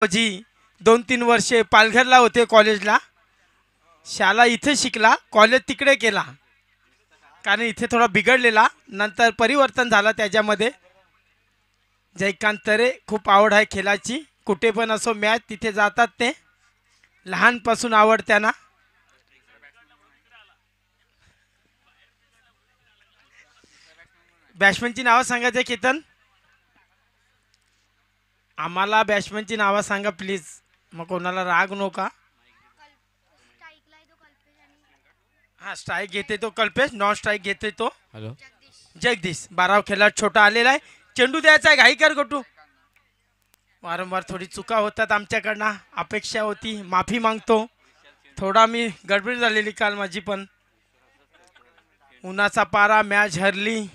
जी 2-3 वर्षे पालघरला होते कॉलेजला. शाळा इथे शिकला, कॉलेज तिकडे केला कारण इथे थोडा बिघडलेला. नंतर परिवर्तन झाला त्याच्यामध्ये. जयकांत तरे खूप आवड आहे खेळाची, कुठे पण असो मॅच तिथे जातात ते. लहानपासून आवड त्यांना. बॅट्समनची नावं सांगायचे केतन. आम्हाला बॅट्समनची नावं सांगा प्लीज, मग कोणाला राग नका. हा स्ट्राईक घेते तो कल्पेश, नॉन स्ट्राईक घेते तो हॅलो जगदीश. 12 खेळाडू छोटा आलेला आहे. चेंडू द्यायचा आहे, घाई कर गोटू. वारंवार थोडी चुका होतात आमच्याकडनं, अपेक्षा होती, माफी मागतो. थोडा मी गडबड झालेली काल माझी पण. उन्हाचा पारा, मॅच हरली.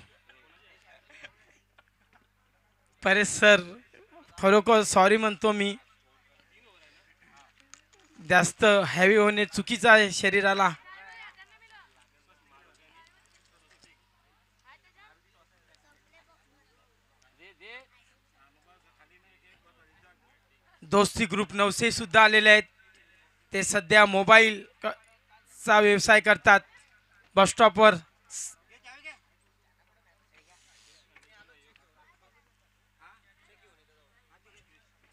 परेश सर खरोखर सॉरी म्हणतो मी. जास्त हॅवी होणे चुकीचं आहे शरीराला. दोस्ती ग्रुप 900 सुद्धा आलेले आहेत. ते सध्या मोबाईल चा व्यवसाय करतात बस स्टॉपवर.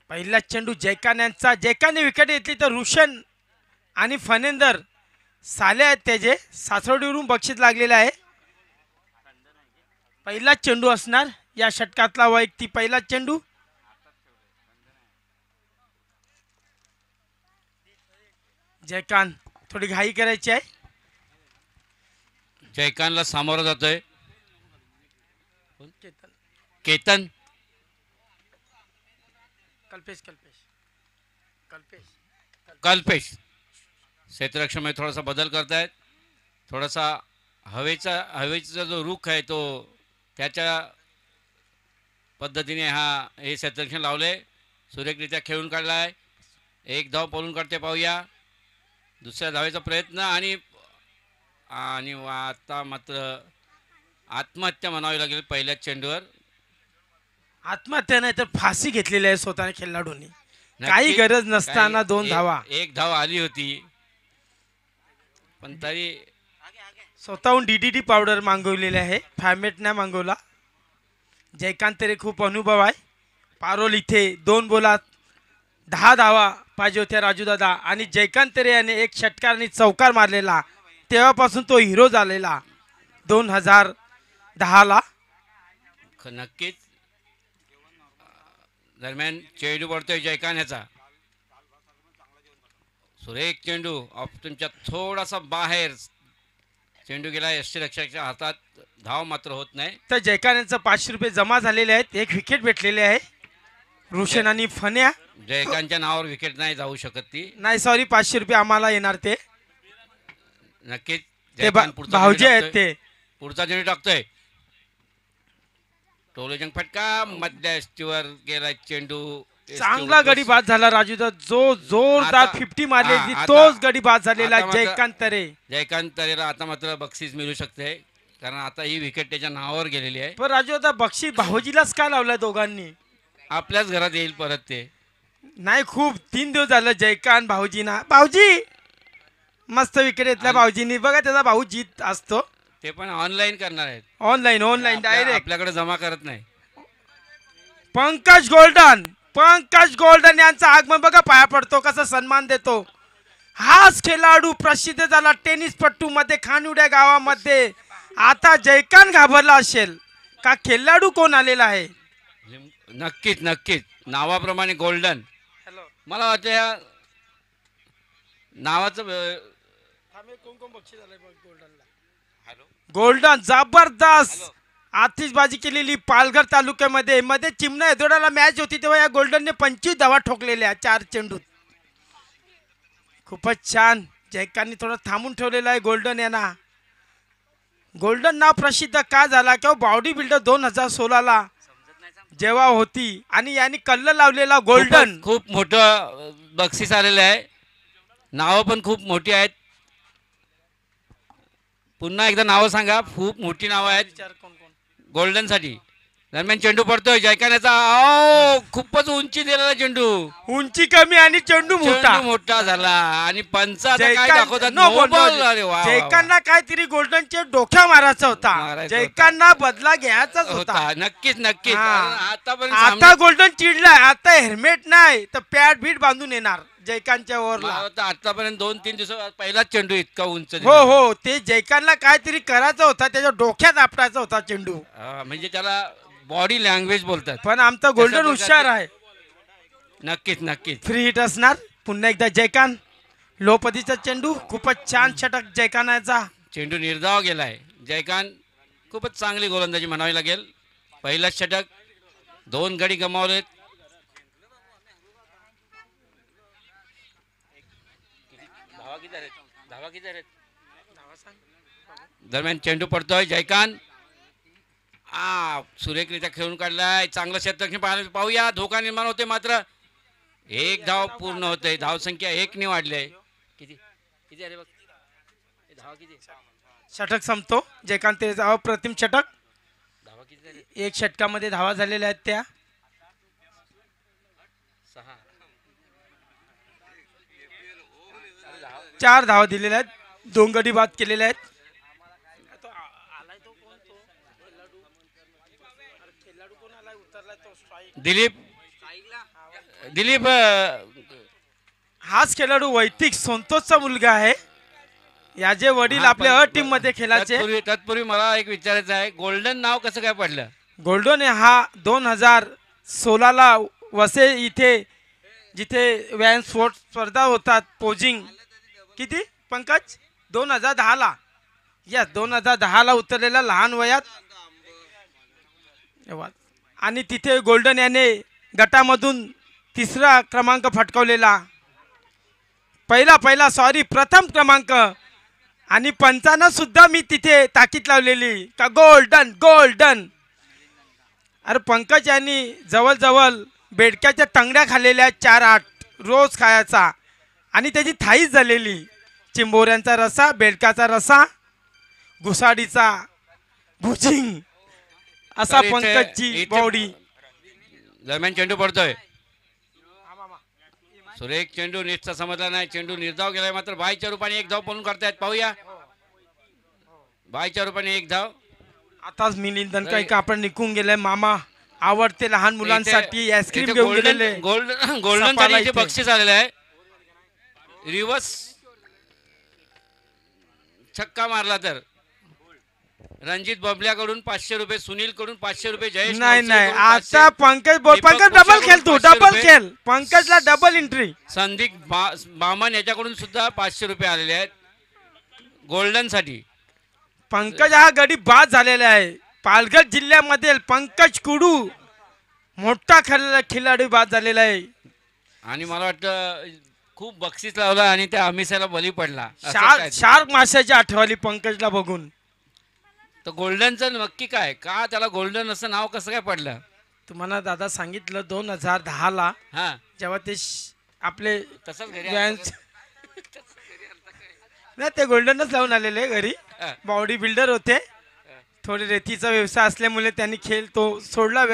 पहिला चेंडू जयकान यांचा. जयकाने विकेट घेतली तर रुशन आणि फनेंदर साले आहेत त्याचे. सासवडीवरून बक्षीस लागलेलं आहे. पहिला चेंडू असणार या षटकातला वैयक्तिक पहिला चेंडू. जयकांत थोडी घाई करायची आहे. जयकांतला सामोरं जातोय केतन. कल्पेश कल्पेश कल्पेश कल्पेश क्षेत्ररक्षणामध्ये थोडासा बदल करतायत. थोडासा हवेचा जो रुख आहे तो त्याच्या पद्धतीने हे क्षेत्ररक्षण लावले. सुरेखरित्या खेळून काढला आहे. एक धाव पळून काढते पाहूया. दुसऱ्या धावेचा प्रयत्न आणि आता मात्र आत्महत्या म्हणावी लागेल पहिल्याच चेंडूवर. आत्महत्या नाही तर फाशी घेतलेली आहे स्वतःने खेळाडूंनी. काही गरज नसताना 2 धावा. एक धाव आली होती पण तरी स्वतःहून डीडीटी पावडर मागवलेली आहे, फॅमेट नाही मागवला. जयकांत तरी खूप अनुभव आहे. पारोल इथे 2 बोलात 10 धावा पाहिजे होत्या राजू दादा. आणि जयकांत तरे याने एक षटकार आणि चौकार मारलेला, तेव्हापासून तो हिरो झालेला 2010 ला. नक्कीच. दरम्यान चेंडू पडतोय जयकांत याचा. सुरेख चेंडू ऑप्शनच्या थोडासा बाहेर चेंडू गेला यष्टीरक्षकाच्या हातात. धाव मात्र होत नाही. तर जयकांत यांचं 500 रुपये जमा झालेले आहेत. एक विकेट भेटलेले आहे. रोशन आणि फन्या. जयकांतच्या नावावर विकेट नाही जाऊ शकत ती. नाही सॉरी, 500 रुपये आम्हाला येणार ते. नक्कीच ते भाऊजी आहेत ते. पुढचा चेंडू टाकतोय. टोलेजंग फटका मध्यस्थीवर गेला चेंडू. चांगला गडी बाद झाला राजूदा. जो जोरदार 50 मारली तोच गडी बाद झालेला जयकांत तरे. जयकांत तरेला आता मात्र बक्षीस मिळू शकते कारण आता ही विकेट त्याच्या नावावर गेलेली आहे. पण राजू आता बक्षीस भाऊजीलाच का लावलाय दोघांनी. आपल्याच घरात येईल परत ते. नाही खूप 3 दिवस झालं जयकांत भाऊजीना. भाऊजी मस्त विकेट घेतला भाऊजींनी. बघा त्याचा भाऊ जीत असतो. ते पण ऑनलाईन करणार आहेत. ऑनलाईन डायरेक्ट आपल्याकडे जमा करत नाही. पंकज गोल्डन यांचा आगमन बघा, पाया पडतो, कसा सन्मान देतो. हाच खेळाडू प्रसिद्ध झाला टेनिसपट्टू मध्ये खानुड्या गावामध्ये. आता जयकांत घाबरला असेल का खेळाडू कोण आलेला आहे. नक्कीच नावाप्रमाणे गोल्डन. मला वाटतं या नावाचं गोल्डन जबरदस्त आतिषबाजी केलेली पालघर तालुक्यामध्ये. मध्ये चिमणा एदोडाला मॅच होती तेव्हा या गोल्डनने 25 धावा ठोकलेल्या 4 चेंडूत. खूपच छान. जयकांतनी थोडं थांबून ठेवलेलं आहे गोल्डन यांना. गोल्डन नाव प्रसिद्ध का झाला किंवा बॉडी बिल्डर 2016 ला जेव्हा होती आणि यांनी कल्ल लावलेला गोल्डन. खूप मोठं बक्षीस आलेलं आहे. नावं पण खूप मोठी आहेत. पुन्हा एकदा नावं सांगा. खूप मोठी नावं आहेत गोल्डन साठी. दरम्यान चेंडू पडतोय जयकानाचा. ओ खूपच उंची दिलेला चेंडू. उंची कमी आणि चेंडू मोठा. चेंडू मोठा झाला आणि पंच आता काय जयकांत दाखवतात. No no ball. बॉल. अरे वा वा वा. जयकांना काहीतरी गोल्डनचे डोक्या मारायचा होता. मारायचा होता. जयकांना बदला घ्यायचाच होता. होता नक्कीच नक्कीच. हा. आतापर्यंत आता गोल्डन चिडलाय. आता हेल्मेट नाही तर पॅड बीट बांधून येणार जयकांतच्या ओव्हरला. आतापर्यंत 2-3 दिवस पहिलाच चेंडू इतका उंच हो दिला. हो, ते जयकांतला काहीतरी करायचं होता. त्याच्या डोक्यात आपटायचा होता चेंडू. म्हणजे त्याला बॉडी लँग्वेज बोलतात. पण आमचा गोल्डन प्रकारचे- हुशार आहे. नक्कीच नक्कीच. फ्री हिट असणार. पुन्हा एकदा जयकांत. लोपदीचा चेंडू खूपच छान षटक जयकांतचा. चेंडू निर्धाव गेलाय. जयकांत खूपच चांगली गोलंदाजी म्हणावी लागेल. पहिलाच षटक. 2 गडी गमावलेत. धावा किती आहेत? दरम्यान चेंडू पडतोय. जयकांत सुरेखरित्या खेळून काढलाय. चांगलं क्षेत्ररक्षण पाहूया. धोका निर्माण होते मात्र 1 धाव पूर्ण होते. धावसंख्या 1 ने वाढली. किती किती अरे बघ धावा किती. षटक संपतो. जयकांत अप्रतिम षटक. धावा किती झाले. 1 षटकामध्ये धावा झालेल्या आहेत त्या 6. 4 धावा दिलेल्या आहेत. 2 गडी बाद केलेल्या आहेत. दिलीप दिलीप हाच खेळाडू वैतिक संतोषचा मुलगा आहे. याचे वडील आपल्या अ टीम मध्ये खेळायचे. तत्पूर्वी मला एक विचारायचं आहे. गोल्डन नाव कसं काय पडलं. गोल्डन हा 2016ला वसे इथे जिथे व्यायाम स्पर्धा होतात पोजिंग किती पंकज 2010ला या 2010ला उतरलेला लहान वयात. आणि तिथे गोल्डन याने गटामधून 3रा क्रमांक फटकावलेला. पहिला सॉरी प्रथम क्रमांक. आणि पंचांना सुद्धा मी तिथे ताकीद लावलेली का गोल्डन गोल्डन. अरे पंकज यांनी जवळजवळ बेडक्याच्या तंगड्या खाल्लेल्या 4-8 रोज खायचा. आणि त्याची थाईच झालेली. चिंबोऱ्यांचा रसा, बेडकाचा रसा, घुसाडीचा भुजिंग असा तर इथे- पंकजची इथे- बॉडी. दरम्यान चेंडू पडतोय. सुरेख चेंडू नीटचा समजला नाही. चेंडू निर्धाव गेलाय मात्र बायच्या रूपाने 1 धाव पळून काढतायत. पाहूया. बायच्या रूपाने 1 धाव. आताच मिलिंद काही कापड निघून गेलाय. मामा आवडते लहान मुलांसाठी आईस्क्रीम घेऊन गेलेले. गोल्डन सपाला इथे इथे. बक्षीस आलेलं आहे. रिवर्स छक्का मारला तर रणजित बबल्याकडून 500 रुपये, सुनील कडून 500 रुपये, जयेश नाही नवसे नाही कडून आता 500, पंकज बोल. दीपक पंकज डबल कोशाकडून खेळ तू 500 डबल रुपये. खेळ. पंकजला डबल एंट्री. संदीप बामन याच्याकडून सुद्धा 500 रुपये आलेले आहेत गोल्डन साठी. पंकज हा गडी बाद झालेला आहे. पालघर जिल्ह्यामध्ये पंकज कुडू मोठा खिलाडी बाद झालेला आहे. आणि मला वाटतं खूप बक्षीस लावला आणि त्या अमिसाला बली पडला असं काय. शार्क माशाची आठवली पंकजला बघून. तर गोल्डनचं नक्की काय का त्याला गोल्डन असं नाव कसं काय पडलं. तुम्हाला दादा सांगितलं 2010ला हा जेव्हा ते आपले तसंच घरी व्यायाम नाही ते गोल्डनच लावून आलेले घरी. हा. बॉडी बिल्डर होते. थोडे रेतीचा व्यवसाय असल्यामुळे त्यांनी खेळ तो सोडला.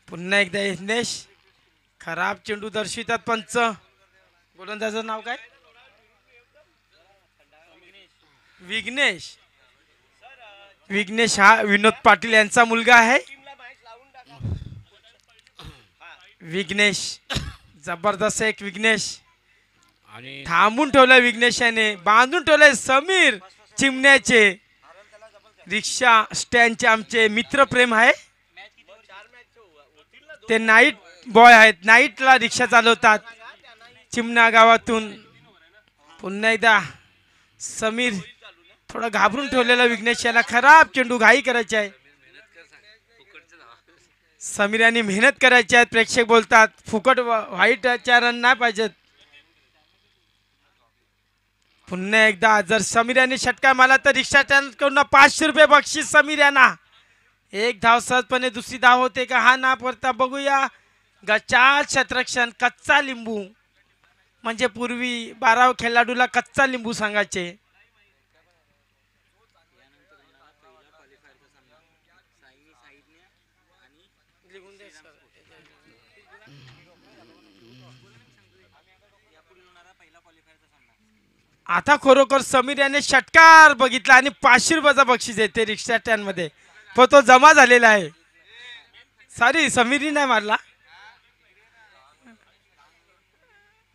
पुन्हा एकदा यज्ञेश खराब चेंडू दर्शवितात पंच. गोलंदाजाचं नाव काय. विघ्नेश. विघ्नेश हा विनोद पाटील यांचा मुलगा आहे. विघ्नेश जबरदस्त एक विघ्नेश. आणि थांबून ठेवलं विघ्नेशाने. बांधून ठेवलंय समीर चिमण्याचे. रिक्षा स्टँडचे आमचे मित्र प्रेम आहे. ते नाईट बॉय आहेत. नाईटला रिक्षा चालवतात चिमणा गावातून. पुन्हा एकदा समीर थोडा घाबरून ठेवलेला विघ्नेश याला. खराब चेंडू घाई करायची आहे. समीर यांनी मेहनत करायची आहे. प्रेक्षक बोलतात फुकट व्हाईटच्या रन नाही पाहिजेत. पुन्हा एकदा जर समीर यांनी षटकार मारला तर रिक्षा कडून 500 रुपये बक्षीस समीर यांना. 1 धाव सहजपणे. दुसरी धाव होते का हा ना पडता बघूया. गचाळ क्षेत्ररक्षण कच्चा लिंबू म्हणजे पूर्वी 12 खेळाडूला कच्चा लिंबू सांगायचे. आता खरोखर समीर याने षटकार बघितला आणि 500 रुपयाचा बक्षीस आहे ते रिक्षा स्टँड मध्ये, पण तो जमा झालेला आहे. सॉरी, समीरनी नाही मारला,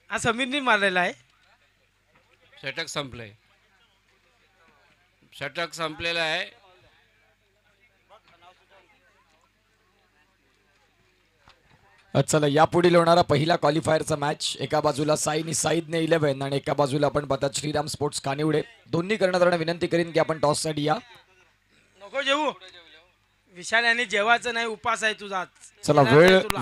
हा समीरनी मारलेला आहे. षटक संपलंय, षटक संपलेलं आहे. चला यापुढील होणारा पहिला क्वालिफायरचा मॅच, एका बाजूला साईनी साईदने 11 आणि एका बाजूला आपण पाहतात श्रीराम स्पोर्ट्स कानिवडे. दोन्ही कर्णधारांना विनंती करीन की आपण टॉस साठी या. नको जेवू विशाल, याने जेवायचं नाही, उपास आहे तुझा. चला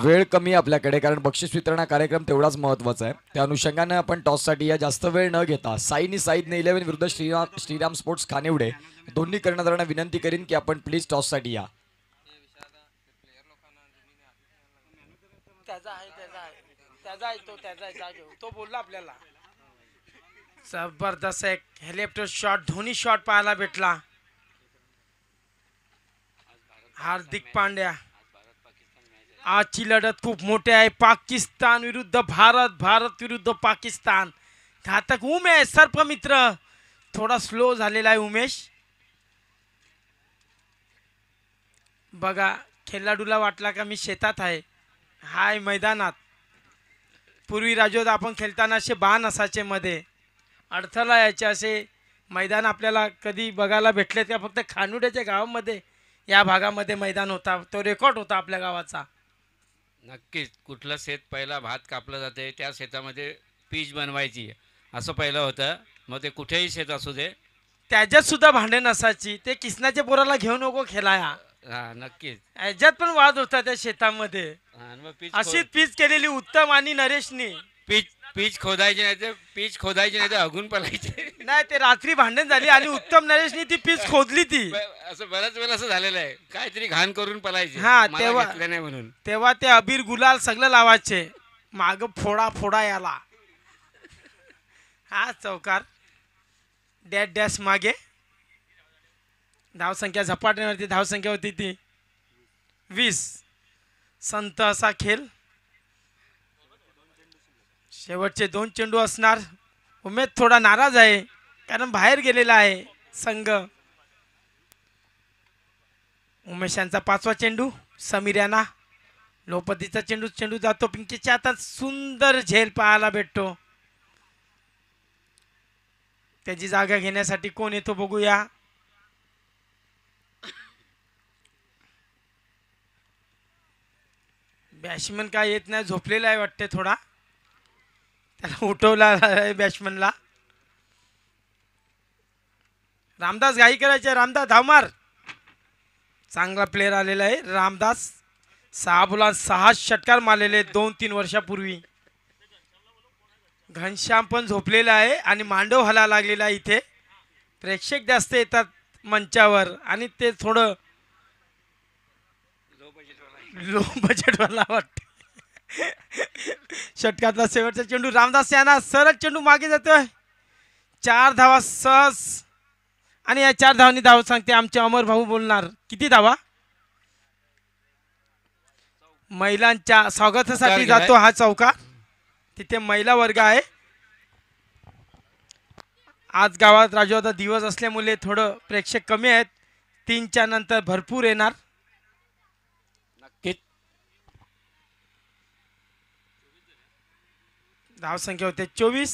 वेळ कमी आहे आपल्याकडे, कारण बक्षीस वितरणा कार्यक्रम तेवढाच महत्वाचा आहे. त्या अनुषंगाने आपण टॉस साठी या. जास्त वेळ न घेता साईनी साईदने 11 विरुद्ध श्रीराम स्पोर्ट्स कानिवडे. दोन्ही कर्णधारांना विनंती करीन की आपण प्लीज टॉस साठी या. तो बोलला आपल्याला. जबरदस्त एक हेलिकॉप्टर शॉट, धोनी शॉट पाहायला भेटला. हार्दिक पांड्या. आजची लढत खूप मोठी आहे. पाकिस्तान विरुद्ध भारत, भारत विरुद्ध पाकिस्तान. घातक उमेश सर्पमित्र, थोडा स्लो झालेला आहे उमेश. बघा, खेळाडूला वाटला का मी शेतात आहे, हाय मैदानात. पूर्वी राजोद आपण खेळताना असे बाण असायचे मध्ये, अडथळा यायचे असे मैदान आपल्याला कधी बघायला भेटले का? फक्त खानुड्याच्या गावामध्ये या भागामध्ये मैदान होता, तो रेकॉर्ड होता आपल्या गावाचा. नक्कीच, कुठलं शेत पहिला भात कापलं जाते त्या शेतामध्ये पीच बनवायची असं पहिलं होतं. मग ते कुठेही शेत असू दे, त्याच्यात सुद्धा भांडे नसायची. ते किसनाच्या पोराला घेऊ नको खेळाया, हा नक्कीच. याच्यात पण वाद होता त्या शेतामध्ये. मग अशीच पीच केलेली उत्तम आणि नरेशनी. पीच खोदायची नाही तर अगून पलायचे. नाही, ते रात्री भांडण झाली आणि उत्तम नरेशनी ती पीच खोदली ती. असं बऱ्याच वेळा असं झालेलं आहे, काहीतरी घाण करून पलायचे. हा, मला घेतलं नाही म्हणून. तेव्हा ते अबीर गुलाल सगळं लावायचे, माग फोडा फोडा याला. हा चौकार, डॅश डॅश मागे. धावसंख्या झपाटण्यावरती, धावसंख्या होती ती 20. संत असा खेळ. शेवटचे 2 चेंडू असणार. उमेद थोडा नाराज आहे कारण बाहेर गेलेला आहे संघ. उमेश यांचा 5वा चेंडू. समीर यांना लोपतीचा चेंडू जातो पिंकीच्या हातात. सुंदर झेल पाहायला भेटतो. त्याची जागा घेण्यासाठी कोण येतो बघूया. बॅट्समन काय येत नाही, झोपलेला आहे वाटते थोडा. त्याला उठवला आहे बॅट्समनला. रामदास घाई करायचे. रामदास धावमार. चांगला प्लेअर आलेला आहे रामदास. 6 बोलांत 6 षटकार मारलेले 2-3 वर्षापूर्वी. घनश्याम पण झोपलेला आहे आणि मांडव हला लागलेला आहे. इथे प्रेक्षक जास्त येतात मंचावर आणि ते थोडं लो बजेटवाला वाटते. षटकातला शेवटचा चेंडू. रामदास यांना सरळ चेंडू मागे जातोय. 4 धावा सहज. आणि या 4 धावांनी धाव सांगते आमचे अमर भाऊ बोलणार. किती धावा? महिलांच्या स्वागतासाठी जातो हा चौका. तिथे महिला वर्ग आहे. आज गावात राजवादा दिवस असल्यामुळे थोडं प्रेक्षक कमी आहेत. 3च्या नंतर भरपूर येणार. धाव संख्या होते 24.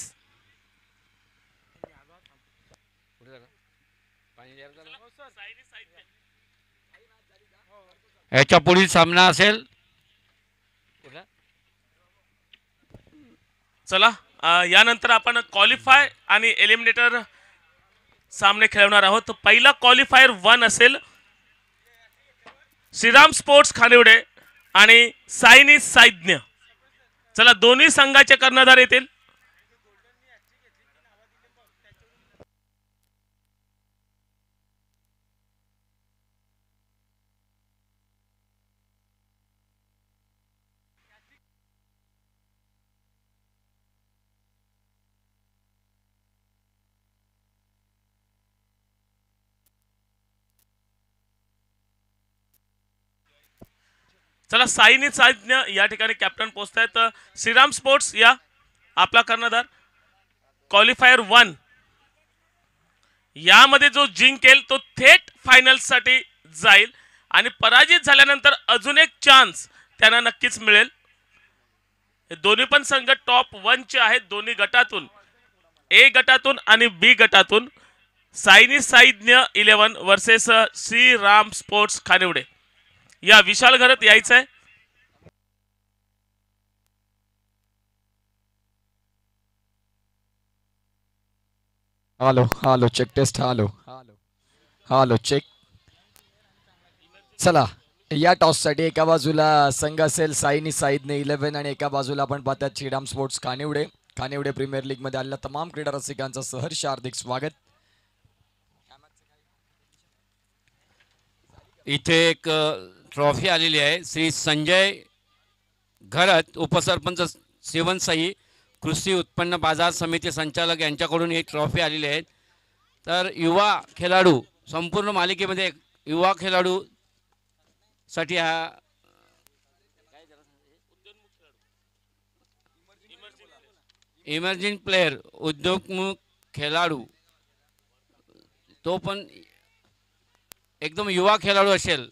याच्या पुढील सामना असेल. चला यानंतर आपण क्वालिफाय आणि एलिमिनेटर सामने खेळवणार आहोत. पहिला क्वालिफायर 1 असेल श्रीराम स्पोर्ट्स खानिवडे आणि साईनी साईज्ञ. चला दोन्ही संघाचे कर्णधार येतील. चला साईनी साईज्ञ या ठिकाणी कॅप्टन पोहोचतायत. श्रीराम स्पोर्ट्स या आपला कर्णधार. क्वालिफायर 1 यामध्ये जो जिंकेल तो थेट फायनलसाठी जाईल आणि पराजित झाल्यानंतर अजून एक चान्स त्यांना नक्कीच मिळेल. हे दोन्ही पण संघ टॉप 1 चे आहेत दोन्ही गटातून, ए गटातून आणि बी गटातून. साईनी साईज्ञ 11 वर्सेस श्रीराम स्पोर्ट्स खानिवडे. या विशाल घरात यायचं आहे. Hello hello check test. Hello hello check. चला, या टॉससाठी एका बाजूला संघ असेल साईनी साईदने 11 आणि एका बाजूला आपण पाहतात Shriram sports Khanivade. Khanivade premier league मध्ये आलेल्या तमाम क्रीडा रसिकांचं सहर्ष हार्दिक स्वागत. इथे एक ट्रॉफी आलेली आहे. श्री संजय घरत, उपसरपंच शिवनसाई, कृषी उत्पन्न बाजार समिती संचालक यांच्याकडून एक ट्रॉफी आलेली आहे. तर युवा खेळाडू, संपूर्ण मालिकेमध्ये युवा खेळाडू साठी हा इमर्जिंग प्लेयर, उद्योगमुख खेळाडू, तो पण एकदम युवा खेळाडू असेल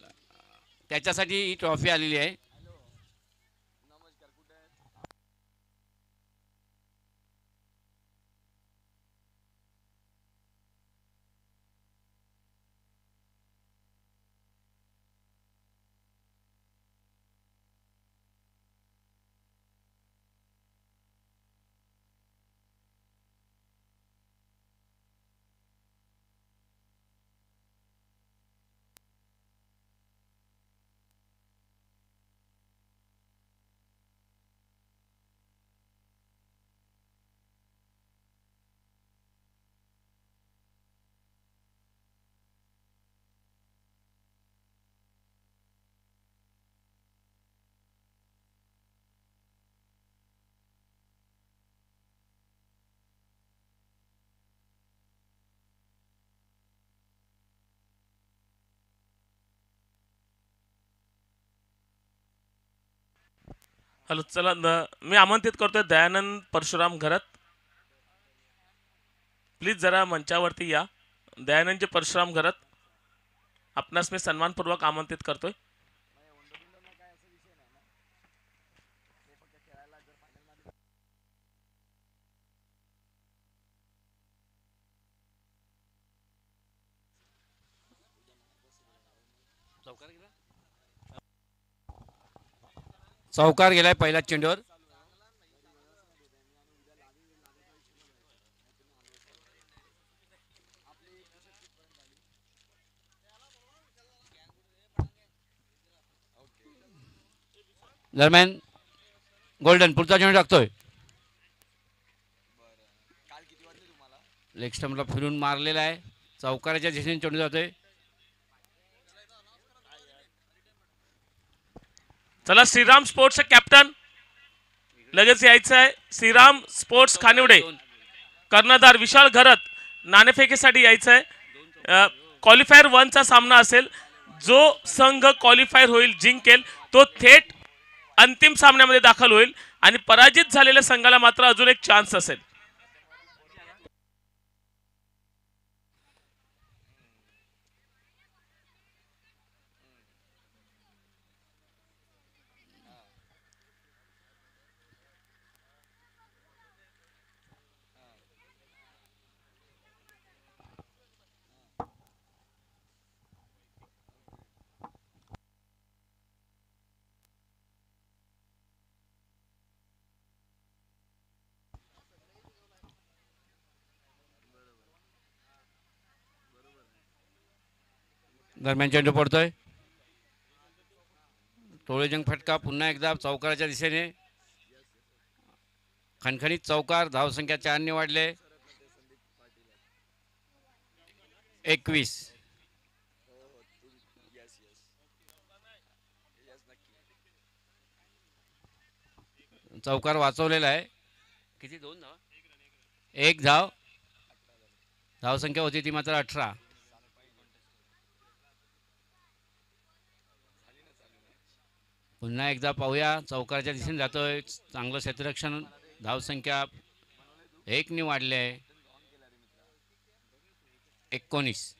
त्याच्यासाठी ही ट्रॉफी आलेली आहे. हॅलो, चला मी आमंत्रित करतोय दयानंद परशुराम घरत. प्लीज जरा मंचावरती या. दयानंदजी परशुराम घरत, आपणास मी सन्मानपूर्वक आमंत्रित करतोय. चौकार गेलाय पहिल्या चेंडूवर. दरम्यान गोल्डन पुढचा चेंडू टाकतोय. लेग स्टंपला फिरून मारलेला आहे. चौकाराच्या दिशेने चेंडू जातोय. चला, श्रीराम स्पोर्ट्सचे कॅप्टन लगेच यायचं आहे. श्रीराम स्पोर्ट्स खानिवडे कर्णधार विशाल घरत नाणेफेकीसाठी यायचं आहे. क्वालिफायर 1 चा सामना असेल. जो संघ क्वालिफायर होईल, जिंकेल, तो थेट अंतिम सामन्यामध्ये दाखल होईल आणि पराजित झालेल्या संघाला मात्र अजून एक चान्स असेल. दरम्यान चेंडू पडतोय. टोळेजंग फटका पुन्हा एकदा चौकाराच्या दिशेने. खणखणीत चौकार. धावसंख्या 4 ने वाढले. 21. चौकार वाचवलेला आहे. किती? 2 धाव, 1 धाव. धावसंख्या होती ती मात्र 18. पुन्हा एकदा पाहूया. चौकाराच्या दिशेने जातोय. चांगलं क्षेत्ररक्षण. धावसंख्या 1 ने वाढली आहे. 19.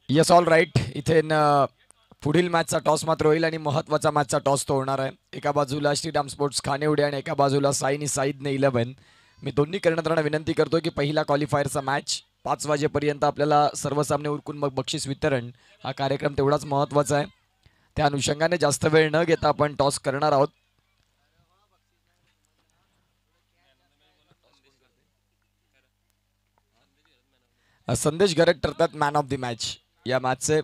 Yes all right. इथे पुढील मॅचचा टॉस मात्र होईल आणि महत्वाचा मॅचचा टॉस तो होणार आहे. एका बाजूला श्रीराम स्पोर्ट्स खानिवडे आणि एका बाजूला साईनी साईदने 11. मी दोन्ही कर्णधारांना विनंती करतो की पहिला क्वालिफायरचा मॅच 5 वाजेपर्यंत आपल्याला सर्व सामने उरकून मग बक्षीस वितरण हा कार्यक्रम तेवढाच महत्वाचा आहे. त्या अनुषंगाने जास्त वेळ न घेता आपण टॉस करणार आहोत. संदेश गरड ठरतात मॅन ऑफ द मॅच. या मॅचचे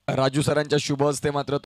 राजू सरांच्या शुभ हस्ते मात्र